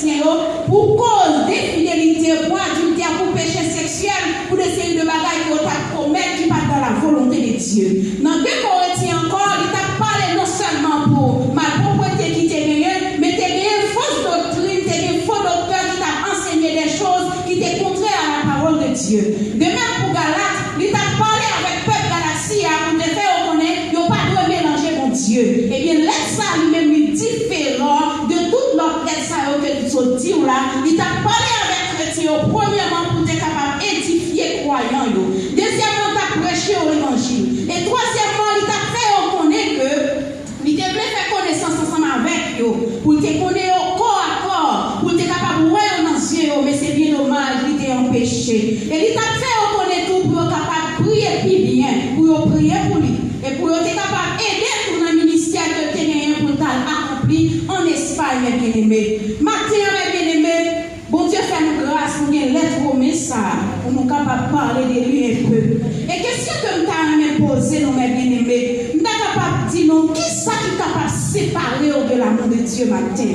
chrétiens pour cause d'infidélité, pour adultère, pour péché sexuel, pour des séries de bagailles qui ont commettre qui pas dans la volonté de Dieu. Dans 2 Corinthiens encore, il t'a parlé non seulement pour ma propriété qui t'est gagné, mais t'es gagné une fausse doctrine, t'es gagné un faux docteur qui t'a enseigné des choses qui t'est contraires à la parole de Dieu. De même pour Galate, il t'a parlé avec peuple Galaxie pour te faire reconnaître qu'il n'y a pas de mélanger mon Dieu. Eh bien, laisse ça lui-même différent de toute notre aide que tu as dit là. Il t'a parlé avec chrétien, premièrement pour être capable d'édifier croyants. Deuxièmement, tu as prêché l'évangile. Et troisièmement, il t'a fait reconnaître que il t'a fait connaissance ensemble avec eux, pour te connaître corps à corps, pour être capable de voir dans les yeux, mais c'est bien dommage, il t'a empêché. Et il t'a fait reconnaître tout pour être capable de prier plus bien, pour prier pour lui, et pour être capable d'aider pour le ministère de Ténéen pour accomplir en Espagne, mes bien-aimés. Matin, mes bien-aimés, bon Dieu fait nous grâce pour une lettre au message, pour nous capables de parler de lui un peu. Et question que nous avons posée, nous, mes bien-aimés, nous sommes capables de dire, non, qui ça qui est capable de séparer de l'amour de Dieu matin?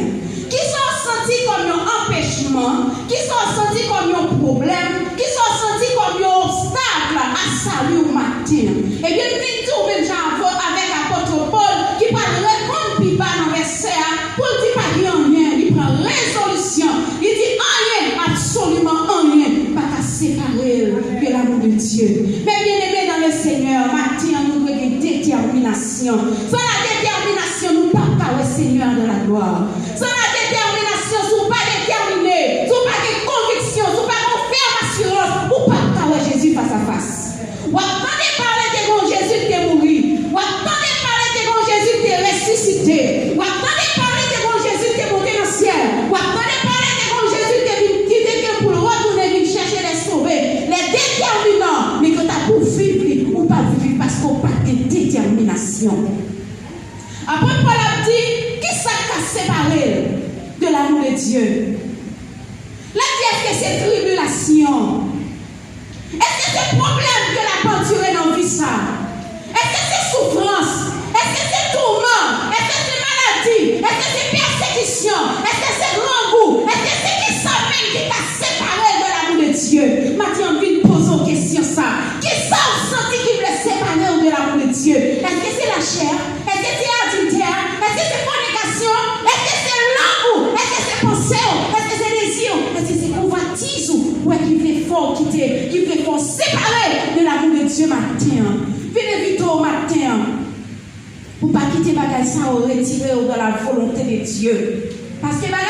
Qui sont sentis comme un empêchement, qui sont sentis comme un problème, qui sont sentis comme un obstacle à salut au matin? Et bien, nous tout même avec l'apôtre Paul qui parle de répondre puis pas dans verset pour dire pas rien, il prend résolution, il dit rien, absolument rien, pas qu'à séparer de l'amour de Dieu. Mais bien aimé dans le Seigneur, matin nous devons une détermination. Sans la détermination, nous ne pouvons pas le Seigneur de la gloire. Sans la détermination, si vous pas déterminé, si vous pas de conviction, si vous pas de ferme assurance, vous ne pouvez pas Jésus face à face. Vous attendez parler de mon Jésus qui est mort. Vous attendez parler de mon Jésus qui est ressuscité. Vous attendez parler de mon Jésus qui est monté dans le ciel. Vous attendez parler de mon Jésus qui est venu pour le retourner, venir chercher les sauver. Les déterminants, mais que tu as pour vivre ou pas vivre parce qu'on n'a pas de détermination. Après, Paul a dit, qui ça t'a séparé de l'amour de Dieu? Là, est-ce que c'est tribulation? Est-ce que c'est problème que la peinture est dans la vie ça? Est-ce que c'est souffrance? Est-ce que c'est tourment? Est-ce que c'est maladie? Est-ce que c'est persécution? Est-ce que c'est grand goût? Est-ce que c'est qui ça même qui t'a séparé de l'amour de Dieu? Mathieu, envie de poser une question ça. Qui ça vous senti qui voulait séparer de l'amour de Dieu? Est-ce que c'est la chair? Est-ce que c'est adultère? Est-ce que c'est fornication? Est-ce que c'est l'amour? Est-ce que c'est pensée? Est-ce que c'est désir? Est-ce que c'est convoitise? Ouais, qui fait fort, qui fait fort séparer de l'amour de Dieu matin. Venez vite au matin pour ne pas quitter bagage ça ou retirer dans la volonté de Dieu. Parce que bagage